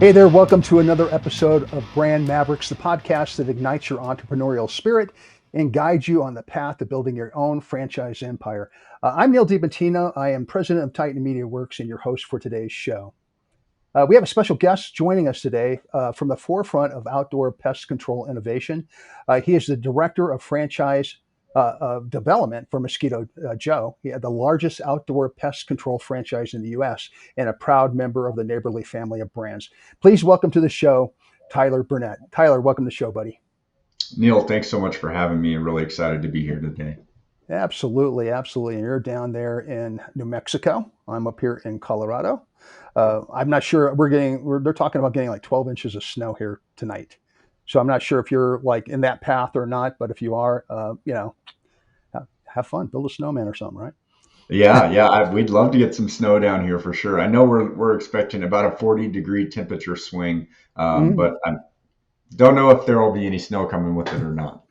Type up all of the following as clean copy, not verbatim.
Hey there, welcome to another episode of Brand Mavericks, the podcast that ignites your entrepreneurial spirit and guides you on the path to building your own franchise empire. I'm Neal DiPentino. I am president of Titan Media Works and your host for today's show. We have a special guest joining us today from the forefront of outdoor pest control innovation. He is the director of franchise development for Mosquito Joe. He had the largest outdoor pest control franchise in the U.S. and a proud member of the Neighborly family of brands. Please welcome to the show, Tyler Burnett. Tyler, welcome to the show, buddy. Neal, thanks so much for having me. I'm really excited to be here today. Absolutely, absolutely. And you're down there in New Mexico. I'm up here in Colorado. I'm not sure they're talking about getting like 12 inches of snow here tonight. So I'm not sure if you're like in that path or not, but if you are, have fun, build a snowman or something, right? Yeah, we'd love to get some snow down here for sure. I know we're expecting about a 40-degree temperature swing, but I don't know if there will be any snow coming with it or not.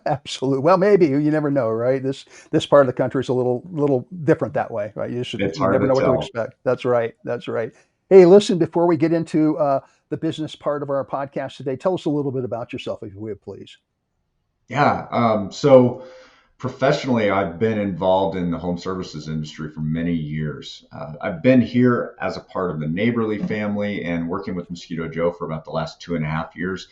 Absolutely. Well, maybe you never know, right? This part of the country is a little different that way, right? It's You hard never to know what to tell. expect. That's right. That's right. Hey, listen, before we get into the business part of our podcast today, tell us a little bit about yourself, if you would, please. So professionally, I've been involved in the home services industry for many years. I've been here as a part of the Neighborly family and working with Mosquito Joe for about the last 2.5 years.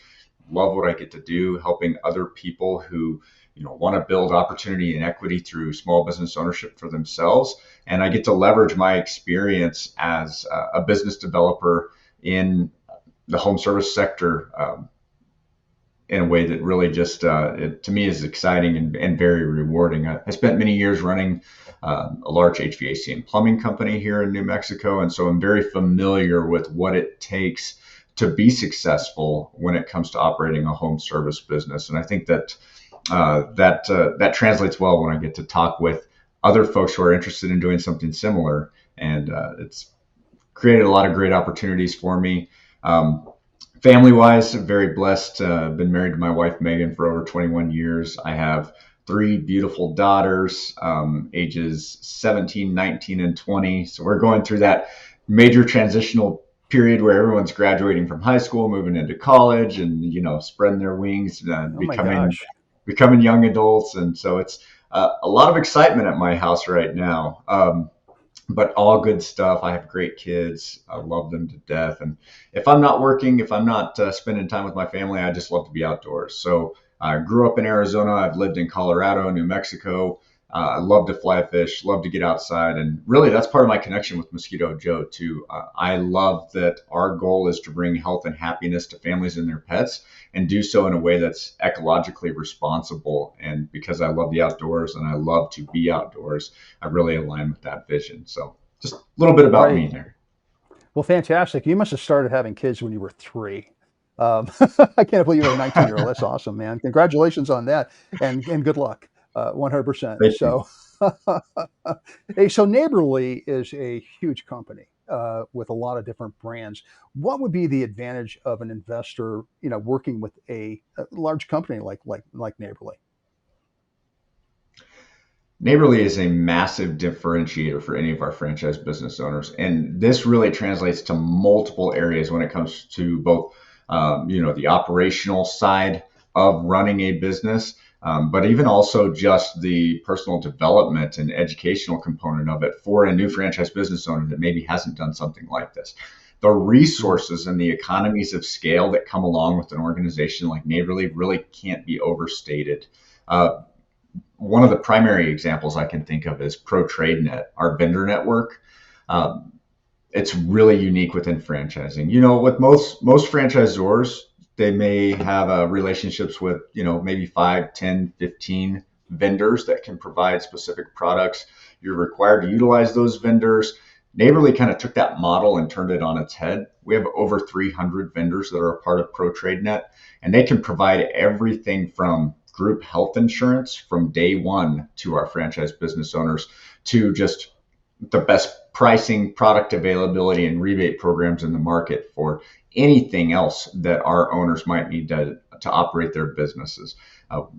Love what I get to do, helping other people who want to build opportunity and equity through small business ownership for themselves. And I get to leverage my experience as a business developer in the home service sector in a way that really just, to me, is exciting and very rewarding. I spent many years running a large HVAC and plumbing company here in New Mexico. And so I'm very familiar with what it takes to be successful when it comes to operating a home service business. And I think that that translates well when I get to talk with other folks who are interested in doing something similar. And it's created a lot of great opportunities for me. Family-wise, very blessed. Been married to my wife, Megan, for over 21 years. I have three beautiful daughters, ages 17, 19, and 20. So we're going through that major transitional period where everyone's graduating from high school, moving into college, and spreading their wings, Oh my gosh. becoming young adults. And so it's a lot of excitement at my house right now. But all good stuff. I have great kids. I love them to death. And if I'm not working, if I'm not spending time with my family, I just love to be outdoors. So I grew up in Arizona. I've lived in Colorado, New Mexico. I love to fly fish, love to get outside. And really, that's part of my connection with Mosquito Joe, too. I love that our goal is to bring health and happiness to families and their pets and do so in a way that's ecologically responsible. And because I love the outdoors and I love to be outdoors, I really align with that vision. So just a little bit about Right. me there. Well, fantastic. You must have started having kids when you were 3. I can't believe you're a 19-year-old. That's awesome, man. Congratulations on that, and good luck, 100%. Thank you. So, hey, so Neighborly is a huge company with a lot of different brands. What would be the advantage of an investor, working with a large company like Neighborly? Neighborly is a massive differentiator for any of our franchise business owners. And this really translates to multiple areas when it comes to both, the operational side of running a business, but even also just the personal development and educational component of it for a new franchise business owner that maybe hasn't done something like this. The resources and the economies of scale that come along with an organization like Neighborly really can't be overstated. One of the primary examples I can think of is ProTradeNet, our vendor network. It's really unique within franchising. With most franchisors, they may have relationships with, maybe 5, 10, 15 vendors that can provide specific products. You're required to utilize those vendors. Neighborly kind of took that model and turned it on its head. We have over 300 vendors that are a part of ProTradeNet, and they can provide everything from group health insurance from day one to our franchise business owners to just the best pricing, product availability, and rebate programs in the market for anything else that our owners might need to operate their businesses.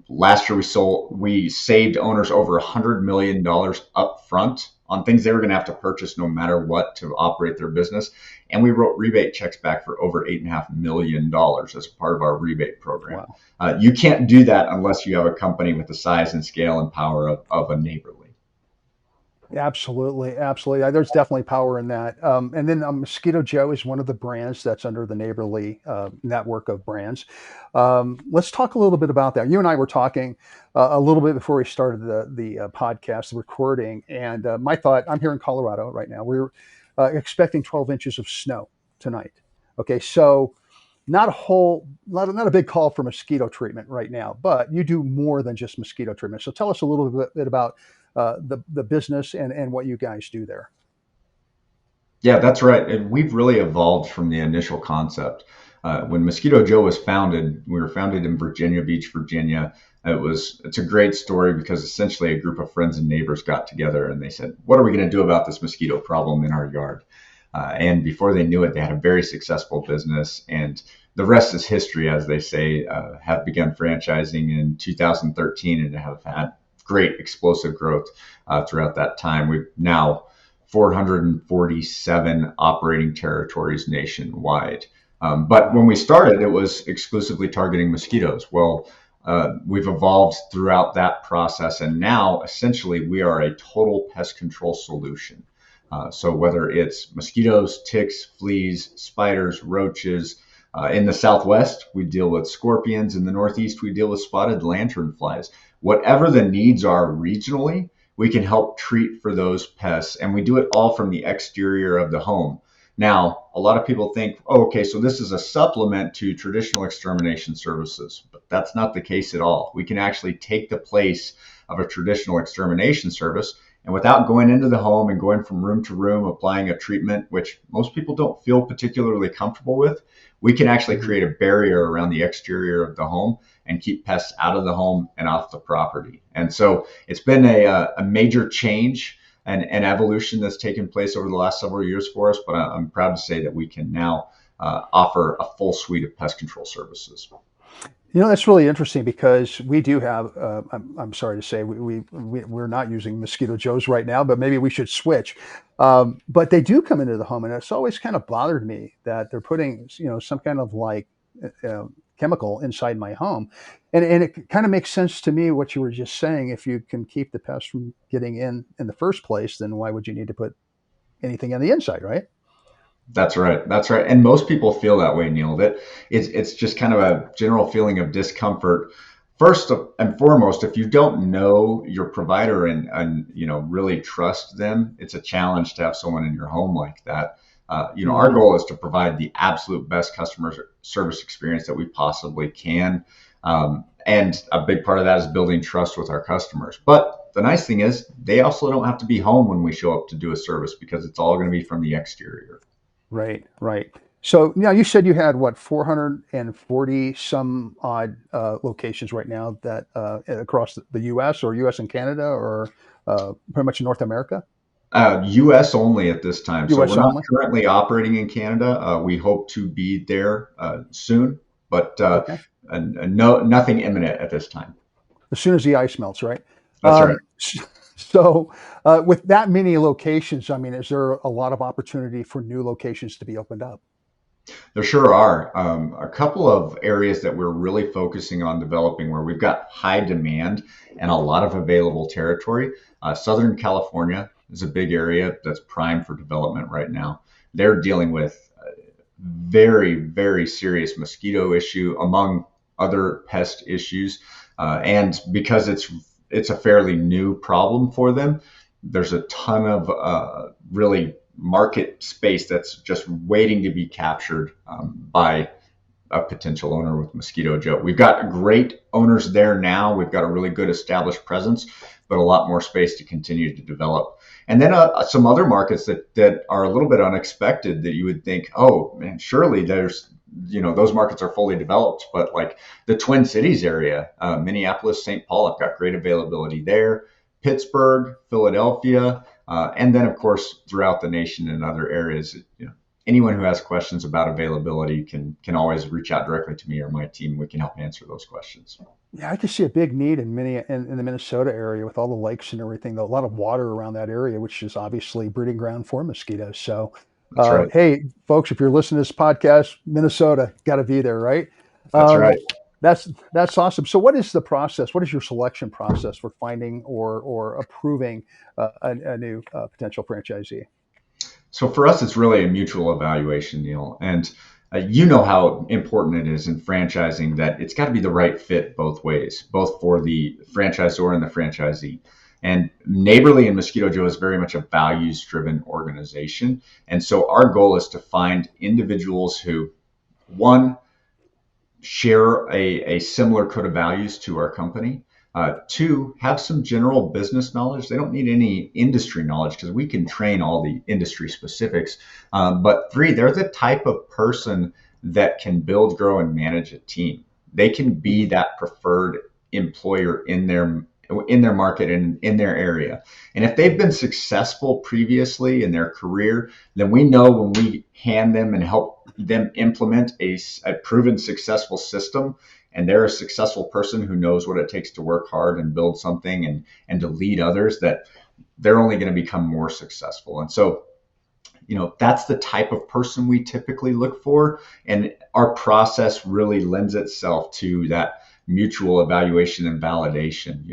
Last year we saved owners over $100 million up front on things they were going to have to purchase no matter what to operate their business. And we wrote rebate checks back for over $8.5 million as part of our rebate program. Wow. You can't do that unless you have a company with the size and scale and power of a Neighborly. Absolutely, absolutely. There's definitely power in that. And then Mosquito Joe is one of the brands that's under the Neighborly network of brands. Let's talk a little bit about that. You and I were talking a little bit before we started the podcast, the recording, and my thought. I'm here in Colorado right now. We're expecting 12 inches of snow tonight. Okay, so not a big call for mosquito treatment right now, but you do more than just mosquito treatment. So tell us a little bit about the business and what you guys do there. Yeah, that's right. And we've really evolved from the initial concept. When Mosquito Joe was founded, we were founded in Virginia Beach, Virginia. It's a great story because essentially a group of friends and neighbors got together and they said, "What are we going to do about this mosquito problem in our yard?" And before they knew it, they had a very successful business, and the rest is history, as they say. Have begun franchising in 2013 and have had great explosive growth throughout that time. We've now 447 operating territories nationwide. But when we started, it was exclusively targeting mosquitoes. Well, we've evolved throughout that process, and now essentially we are a total pest control solution. So whether it's mosquitoes, ticks, fleas, spiders, roaches, in the Southwest, we deal with scorpions. In the Northeast, we deal with spotted lanternflies. Whatever the needs are regionally, we can help treat for those pests, and we do it all from the exterior of the home. Now, a lot of people think, oh, okay, so this is a supplement to traditional extermination services, but that's not the case at all. We can actually take the place of a traditional extermination service, and without going into the home and going from room to room, applying a treatment, which most people don't feel particularly comfortable with, we can actually create a barrier around the exterior of the home and keep pests out of the home and off the property. And so it's been a major change and evolution that's taken place over the last several years for us, but I'm proud to say that we can now offer a full suite of pest control services. You know, that's really interesting because we do have, I'm sorry to say, we're not using Mosquito Joes right now, but maybe we should switch. But they do come into the home, and it's always kind of bothered me that they're putting, some kind of like chemical inside my home. And it kind of makes sense to me what you were just saying. If you can keep the pests from getting in the first place, then why would you need to put anything on the inside, right? That's right. That's right. And most people feel that way, Neal, that it's just kind of a general feeling of discomfort. First and foremost, if you don't know your provider and really trust them, it's a challenge to have someone in your home like that. Our goal is to provide the absolute best customer service experience that we possibly can. And a big part of that is building trust with our customers. But the nice thing is they also don't have to be home when we show up to do a service because it's all going to be from the exterior. Right, right. So now you said you had what 440 some odd locations right now that across the U.S. or U.S. and Canada or pretty much in North America. U.S. only at this time. So U.S. we're not only. currently operating in Canada. We hope to be there soon, but Okay. nothing imminent at this time. As soon as the ice melts, right? That's right. So with that many locations, I mean, is there a lot of opportunity for new locations to be opened up? There sure are. A couple of areas that we're really focusing on developing where we've got high demand and a lot of available territory. Southern California is a big area that's primed for development right now. They're dealing with a very, very serious mosquito issue among other pest issues. And because it's a fairly new problem for them, there's a ton of really market space that's just waiting to be captured by a potential owner with Mosquito Joe. We've got great owners there now. We've got a really good established presence, but a lot more space to continue to develop. And then some other markets that are a little bit unexpected that you would think, oh man, surely there's, those markets are fully developed, but like the Twin Cities area, Minneapolis, St. Paul, I've got great availability there. Pittsburgh, Philadelphia, and then of course throughout the nation and other areas. anyone who has questions about availability can always reach out directly to me or my team. We can help answer those questions. Yeah, I just see a big need in in the Minnesota area with all the lakes and everything. A lot of water around that area, which is obviously breeding ground for mosquitoes. So, That's right. hey, folks, if you're listening to this podcast, Minnesota, got to be there, right? That's Um, right. that's awesome. So, what is the process? What is your selection process for finding or approving a new potential franchisee? So for us, it's really a mutual evaluation, Neal. And you know how important it is in franchising that it's got to be the right fit both ways, both for the franchisor and the franchisee. And Neighborly and Mosquito Joe is very much a values driven organization. And so our goal is to find individuals who, one, share a similar code of values to our company. Two, have some general business knowledge. They don't need any industry knowledge because we can train all the industry specifics. But three, they're the type of person that can build, grow, and manage a team. They can be that preferred employer in their market and in their area. And if they've been successful previously in their career, then we know when we hand them and help them implement a proven successful system, and they're a successful person who knows what it takes to work hard and build something and to lead others, that they're only going to become more successful. And so, that's the type of person we typically look for. And our process really lends itself to that mutual evaluation and validation.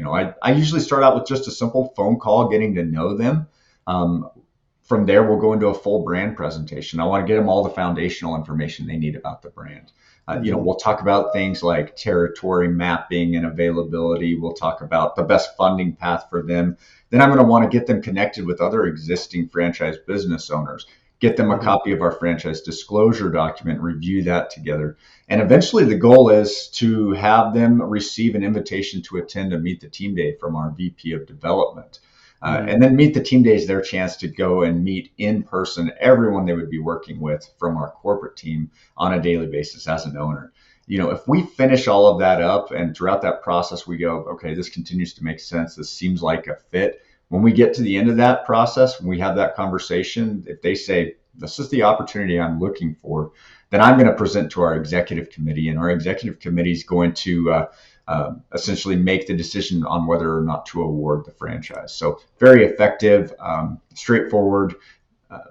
I usually start out with just a simple phone call, getting to know them. From there, we'll go into a full brand presentation. I want to get them all the foundational information they need about the brand. Mhm. We'll talk about things like territory mapping and availability. We'll talk about the best funding path for them. Then I'm going to want to get them connected with other existing franchise business owners, get them a Mhm. copy of our franchise disclosure document, review that together. And eventually the goal is to have them receive an invitation to attend a Meet the Team Day from our VP of Development. Mhm. And then Meet the Team Day is their chance to go and meet in person everyone they would be working with from our corporate team on a daily basis as an owner. If we finish all of that up and throughout that process, we go, okay, this continues to make sense. This seems like a fit. When we get to the end of that process, when we have that conversation, if they say, this is the opportunity I'm looking for, then I'm going to present to our executive committee, and our executive committee is going to essentially make the decision on whether or not to award the franchise. So very effective, straightforward,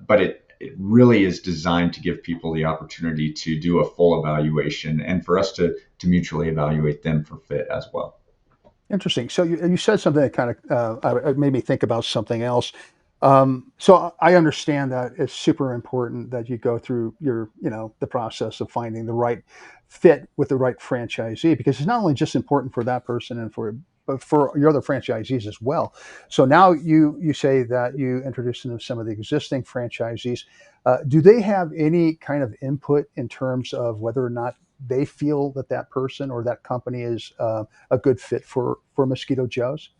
but it really is designed to give people the opportunity to do a full evaluation and for us to mutually evaluate them for fit as well. Interesting. So you said something that kind of made me think about something else. So I understand that it's super important that you go through the process of finding the right fit with the right franchisee, because it's not only just important for that person and but for your other franchisees as well. So now you say that you introduce them to some of the existing franchisees. Do they have any kind of input in terms of whether or not they feel that that person or that company is a good fit for Mosquito Joe's?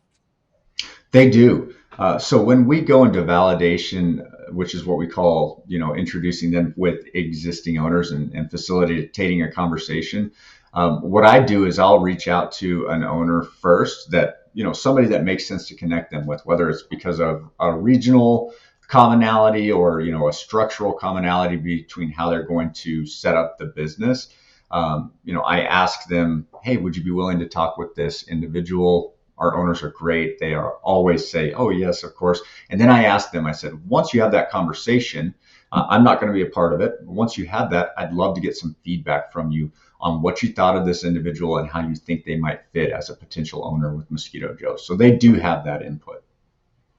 They do. So when we go into validation, which is what we call, introducing them with existing owners and facilitating a conversation, what I do is I'll reach out to an owner first, that, somebody that makes sense to connect them with, whether it's because of a regional commonality or, a structural commonality between how they're going to set up the business. I ask them, hey, would you be willing to talk with this individual? Our owners are great. They are always say, oh, yes, of course. And then I asked them, I said, once you have that conversation, I'm not going to be a part of it. Once you have that, I'd love to get some feedback from you on what you thought of this individual and how you think they might fit as a potential owner with Mosquito Joe. So they do have that input.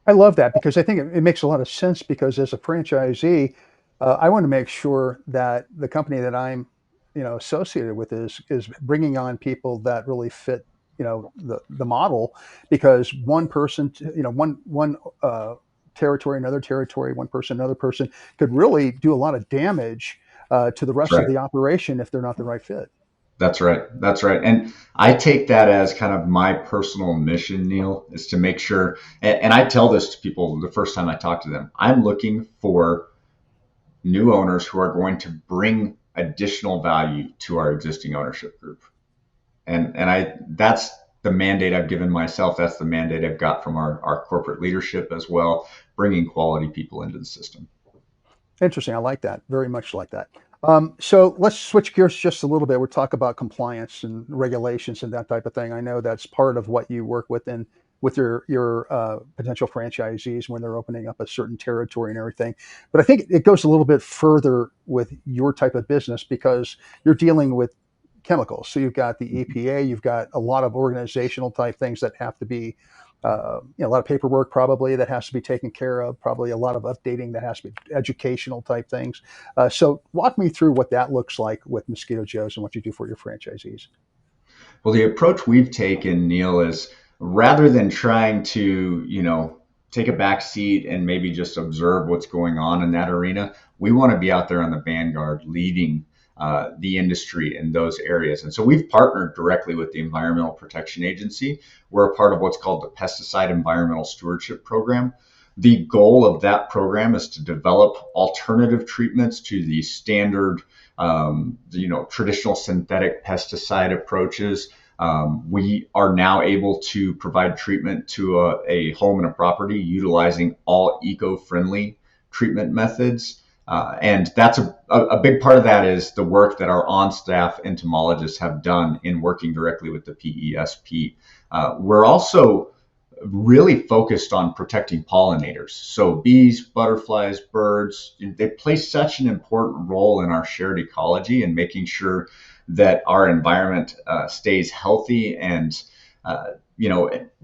I love that because I think it makes a lot of sense, because as a franchisee, I want to make sure that the company that I'm, associated with is bringing on people that really fit, the model, because one person, one territory, another territory, one person, another person could really do a lot of damage to the That's rest of right. the operation if they're not the right fit. That's right. That's right. And I take that as kind of my personal mission, Neal, is to make sure, and I tell this to people the first time I talk to them, I'm looking for new owners who are going to bring additional value to our existing ownership group. And I that's the mandate I've given myself. That's the mandate I've got from our corporate leadership as well, bringing quality people into the system. Interesting. I like that. Very much like that. So let's switch gears just a little bit. We'll talk about compliance and regulations and that type of thing. I know that's part of what you work with in with your potential franchisees when they're opening up a certain territory and everything. But I think it goes a little bit further with your type of business because you're dealing with chemicals. So you've got the EPA, you've got a lot of organizational type things that have to be, a lot of paperwork probably that has to be taken care of, probably a lot of updating that has to be educational type things. So walk me through what that looks like with Mosquito Joe's and what you do for your franchisees. Well, the approach we've taken, Neil, is rather than trying to, take a back seat and maybe just observe what's going on in that arena, we want to be out there on the vanguard leading the industry in those areas. And so we've partnered directly with the Environmental Protection Agency. We're a part of what's called the Pesticide Environmental Stewardship Program. The goal of that program is to develop alternative treatments to the standard, traditional synthetic pesticide approaches. We are now able to provide treatment to a home and a property utilizing all eco-friendly treatment methods. And that's a big part of that is the work that our on-staff entomologists have done in working directly with the PESP. We're also really focused on protecting pollinators. So bees, butterflies, birds, they play such an important role in our shared ecology and making sure that our environment stays healthy. And,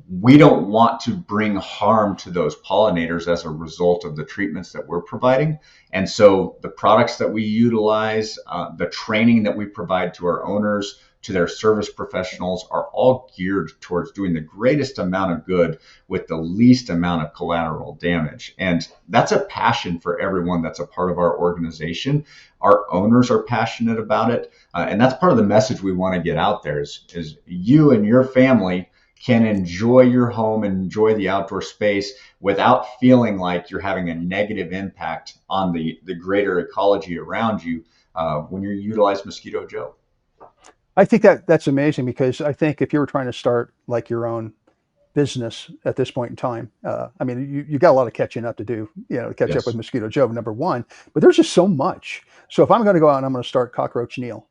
we don't want to bring harm to those pollinators as a result of the treatments that we're providing. And so the products that we utilize, the training that we provide to our owners, to their service professionals are all geared towards doing the greatest amount of good with the least amount of collateral damage. And that's a passion for everyone that's a part of our organization. Our owners are passionate about it. And that's part of the message we want to get out there is you and your family can enjoy your home and enjoy the outdoor space without feeling like you're having a negative impact on the greater ecology around you when you utilize Mosquito Joe. I think that's amazing because I think if you were trying to start like your own business at this point in time. I mean, you got a lot of catching up to do, to catch up with Yes, Mosquito Joe, number one, but there's just so much. So if I'm going to go out and I'm going to start Cockroach Neal,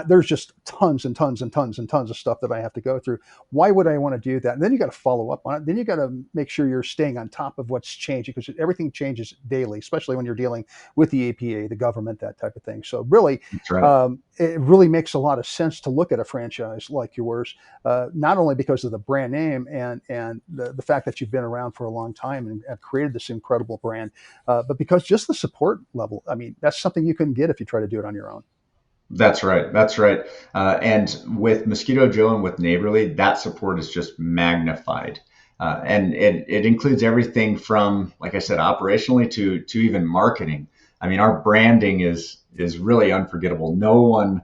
there's just tons and tons and tons and tons of stuff that I have to go through. Why would I want to do that? And then you got to follow up on it. Then you got to make sure you're staying on top of what's changing because everything changes daily, especially when you're dealing with the APA, the government, that type of thing. So really, that's right. it really makes a lot of sense to look at a franchise like yours, not only because of the brand name and the fact that you've been around for a long time and have created this incredible brand, but because just the support level. I mean, that's something you couldn't get if you try to do it on your own. That's right. That's right. And with Mosquito Joe and with Neighborly, that support is just magnified. And it includes everything from, like I said, operationally to even marketing. I mean, our branding is really unforgettable. No one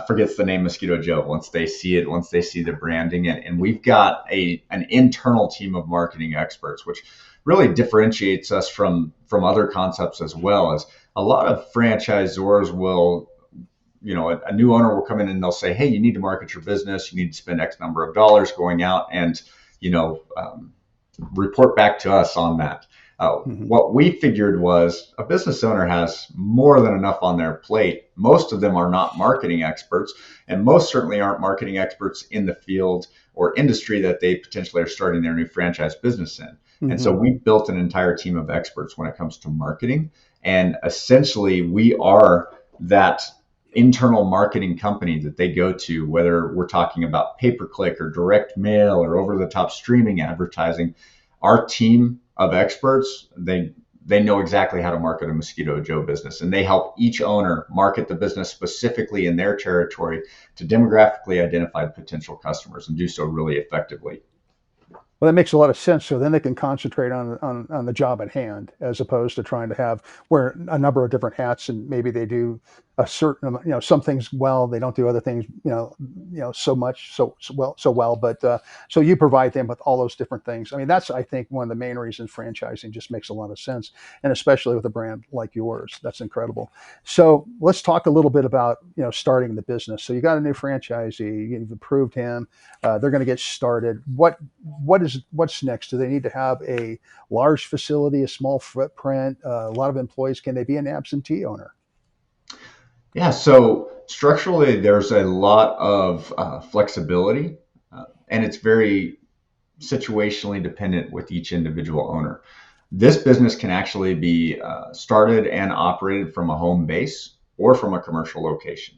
forgets the name Mosquito Joe once they see it, once they see the branding. And we've got an internal team of marketing experts, which really differentiates us from other concepts as well. As a lot of franchisors will, a new owner will come in and they'll say, hey, you need to market your business. You need to spend X number of dollars going out and, report back to us on that. Mm-hmm. What we figured was a business owner has more than enough on their plate. Most of them are not marketing experts, and most certainly aren't marketing experts in the field or industry that they potentially are starting their new franchise business in. And so Mm-hmm. we built an entire team of experts when it comes to marketing. And essentially, we are that internal marketing company that they go to, whether we're talking about pay-per-click or direct mail or over-the-top streaming advertising. Our team of experts, they know exactly how to market a Mosquito Joe business, and they help each owner market the business specifically in their territory to demographically identify potential customers and do so really effectively. Well, that makes a lot of sense. So then they can concentrate on the job at hand, as opposed to trying to wear a number of different hats, and maybe they do a certain, some things well, they don't do other things, so much so well. But so you provide them with all those different things. I mean, that's I think one of the main reasons franchising just makes a lot of sense, and especially with a brand like yours, that's incredible. So let's talk a little bit about starting the business. So you got a new franchisee, you've approved him, they're going to get started. What is what's next? Do they need to have a large facility, a small footprint, a lot of employees? Can they be an absentee owner? Yeah, so structurally, there's a lot of flexibility, and it's very situationally dependent with each individual owner. This business can actually be started and operated from a home base or from a commercial location.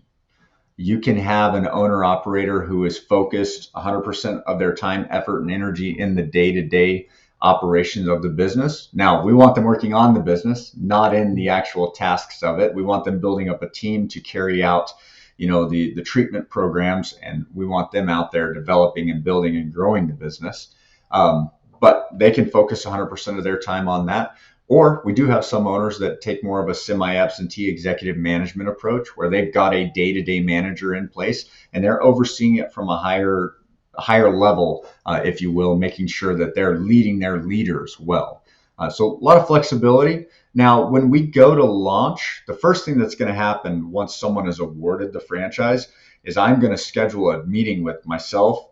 You can have an owner operator who is focused 100% of their time, effort, and energy in the day to day operations of the business. Now, we want them working on the business, not in the actual tasks of it. We want them building up a team to carry out, the treatment programs, and we want them out there developing and building and growing the business. But they can focus 100% of their time on that. Or we do have some owners that take more of a semi-absentee executive management approach where they've got a day-to-day manager in place and they're overseeing it from a higher level, if you will, making sure that they're leading their leaders well. So a lot of flexibility. Now, when we go to launch, the first thing that's going to happen once someone is awarded the franchise is I'm going to schedule a meeting with myself,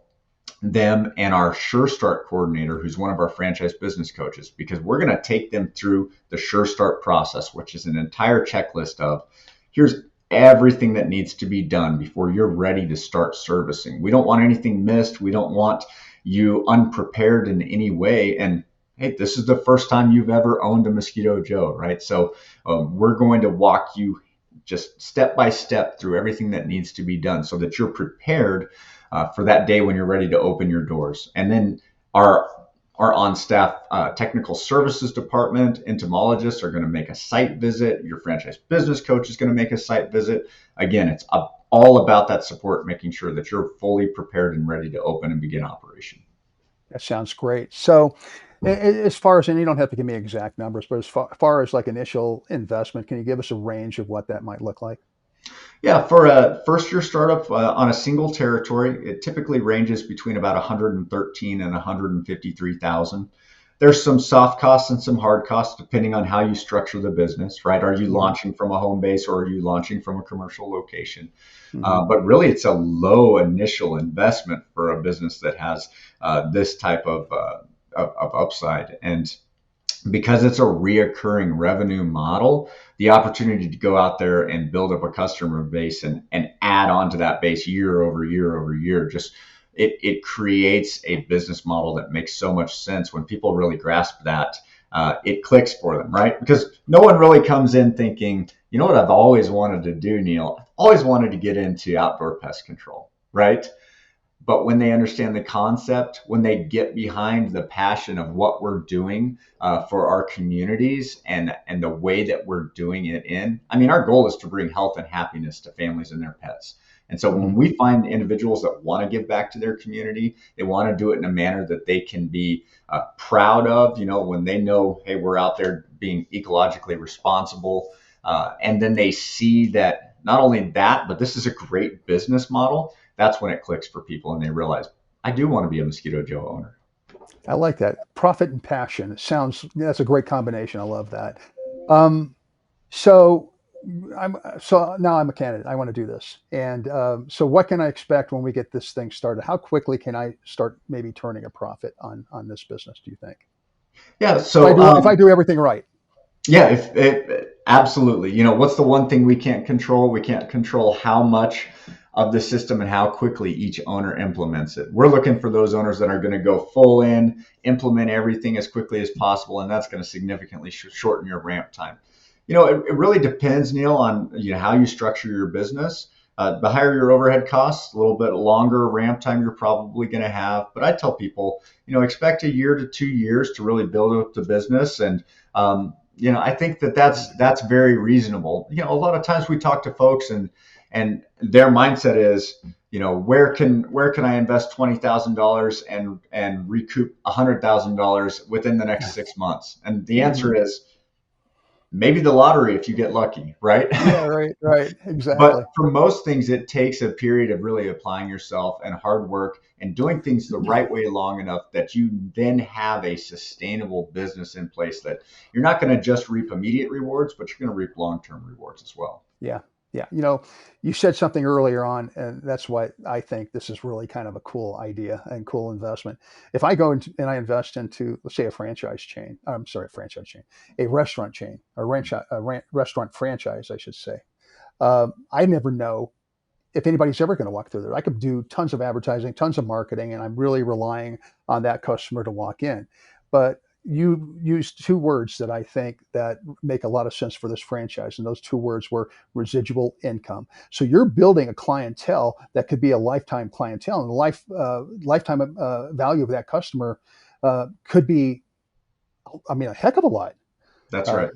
them, and our Sure Start coordinator, who's one of our franchise business coaches, because we're going to take them through the Sure Start process, which is an entire checklist of here's everything that needs to be done before you're ready to start servicing. We don't want anything missed. We don't want you unprepared in any way. And hey, this is the first time you've ever owned a Mosquito Joe, right? So we're going to walk you just step by step through everything that needs to be done so that you're prepared for that day when you're ready to open your doors. And then our on-staff technical services department, entomologists are going to make a site visit. Your franchise business coach is going to make a site visit. Again, it's all about that support, making sure that you're fully prepared and ready to open and begin operation. That sounds great. So, as far as, and you don't have to give me exact numbers, but as far as like initial investment, can you give us a range of what that might look like? Yeah, for a first year startup on a single territory, it typically ranges between about 113 and 153,000. There's some soft costs and some hard costs depending on how you structure the business, right? Are you launching from a home base or are you launching from a commercial location? But really, it's a low initial investment for a business that has this type of upside. And because it's a reoccurring revenue model, the opportunity to go out there and build up a customer base and add on to that base year over year over year, just it creates a business model that makes so much sense. When people really grasp that, it clicks for them, right? Because no one really comes in thinking, you know what I've always wanted to do, Neal? I've always wanted to get into outdoor pest control, right? But when they understand the concept, when they get behind the passion of what we're doing for our communities and the way that we're doing it I mean, our goal is to bring health and happiness to families and their pets. And so when we find individuals that want to give back to their community, they want to do it in a manner that they can be proud of, when they know, hey, we're out there being ecologically responsible. And then they see that not only that, but this is a great business model. That's when it clicks for people and they realize, I do want to be a Mosquito Joe owner. I like that. Profit and passion. That's a great combination. I love that. Um, so so now I'm a candidate. I want to do this. And so what can I expect when we get this thing started? How quickly can I start maybe turning a profit on this business, do you think? Yeah. If I do everything right. Yeah, if absolutely. What's the one thing we can't control? We can't control how much of the system and how quickly each owner implements it. We're looking for those owners that are going to go full in, implement everything as quickly as possible, and that's going to significantly shorten your ramp time. It really depends, Neal, on how you structure your business. The higher your overhead costs, a little bit longer ramp time you're probably going to have. But I tell people, expect a year to 2 years to really build up the business. And, I think that's very reasonable. A lot of times we talk to folks and their mindset is, where can I invest $20,000 and recoup $100,000 within the next 6 months? And the answer is maybe the lottery if you get lucky, right? Yeah, right, But exactly. for most things, it takes a period of really applying yourself and hard work and doing things the right way long enough that you then have a sustainable business in place that you're not going to just reap immediate rewards, but you're going to reap long-term rewards as well. Yeah. Yeah, you said something earlier on, and that's why I think this is really kind of a cool idea and cool investment. If I go into, and I invest into, let's say, a franchise chain, I'm sorry, a franchise chain, a restaurant chain, restaurant franchise, I should say. I never know if anybody's ever going to walk through there. I could do tons of advertising, tons of marketing, and I'm really relying on that customer to walk in. But you used two words that I think that make a lot of sense for this franchise, and those two words were residual income. So you're building a clientele that could be a lifetime clientele, and the lifetime value of that customer could be, I mean, a heck of a lot. That's Uh, right.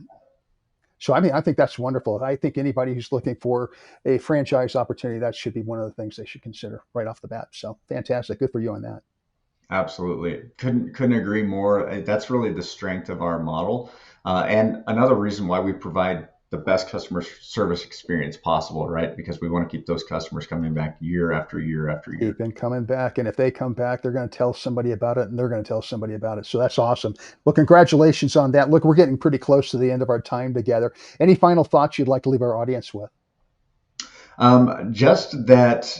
so, I mean, I think that's wonderful. I think anybody who's looking for a franchise opportunity, that should be one of the things they should consider right off the bat. So, fantastic. Good for you on that. Absolutely. Couldn't agree more. That's really the strength of our model. And another reason why we provide the best customer service experience possible, right? Because we want to keep those customers coming back year after year after year. Keep been coming back. And if they come back, they're going to tell somebody about it, and they're going to tell somebody about it. So, that's awesome. Well, congratulations on that. Look, we're getting pretty close to the end of our time together. Any final thoughts you'd like to leave our audience with? Just that,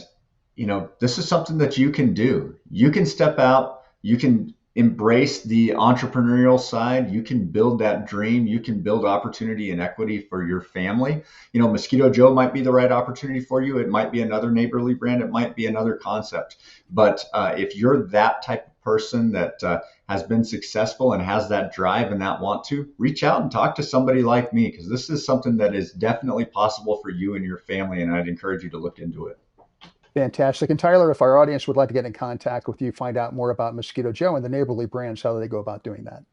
this is something that you can do. You can step out, you can embrace the entrepreneurial side, you can build that dream, you can build opportunity and equity for your family. Mosquito Joe might be the right opportunity for you. It might be another neighborly brand, it might be another concept. But if you're that type of person that has been successful and has that drive and that want to, reach out and talk to somebody like me, because this is something that is definitely possible for you and your family, and I'd encourage you to look into it. Fantastic. And Tyler, if our audience would like to get in contact with you, find out more about Mosquito Joe and the neighborly brands, how do they go about doing that?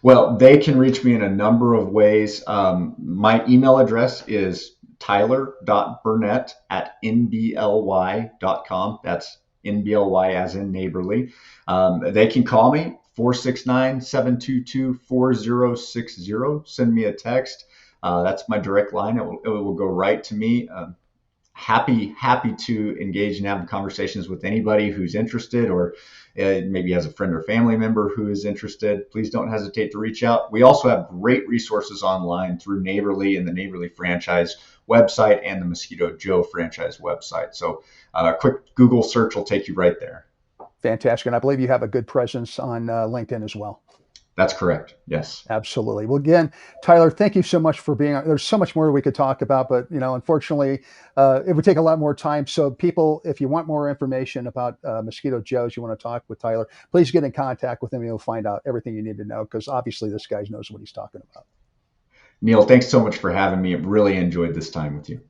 Well, they can reach me in a number of ways. My email address is tyler.burnett@nbly.com. That's NBLY as in neighborly. They can call me 469-722-4060. Send me a text. That's my direct line. It will go right to me. Happy to engage and have conversations with anybody who's interested, or maybe has a friend or family member who is interested. Please don't hesitate to reach out. We also have great resources online through Neighborly and the Neighborly franchise website and the Mosquito Joe franchise website. So a quick Google search will take you right there. Fantastic. And I believe you have a good presence on LinkedIn as well. That's correct. Yes. Absolutely. Well, again, Tyler, thank you so much for being on. There's so much more we could talk about, but unfortunately, it would take a lot more time. So, people, if you want more information about Mosquito Joe's, you want to talk with Tyler, please get in contact with him, and you'll find out everything you need to know, because obviously this guy knows what he's talking about. Neal, thanks so much for having me. I've really enjoyed this time with you.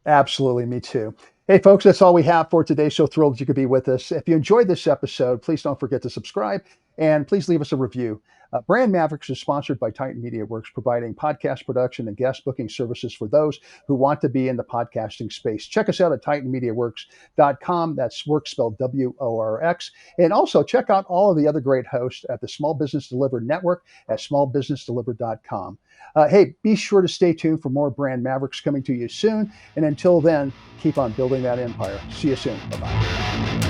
Absolutely, me too. Hey, folks, that's all we have for today. So thrilled that you could be with us. If you enjoyed this episode, please don't forget to subscribe, and please leave us a review. Brand Mavericks is sponsored by Titan Media Works, providing podcast production and guest booking services for those who want to be in the podcasting space. Check us out at titanmediaworks.com. That's work spelled WORX. And also check out all of the other great hosts at the Small Business Delivered Network at smallbusinessdelivered.com. Hey, be sure to stay tuned for more Brand Mavericks coming to you soon. And until then, keep on building that empire. See you soon. Bye-bye.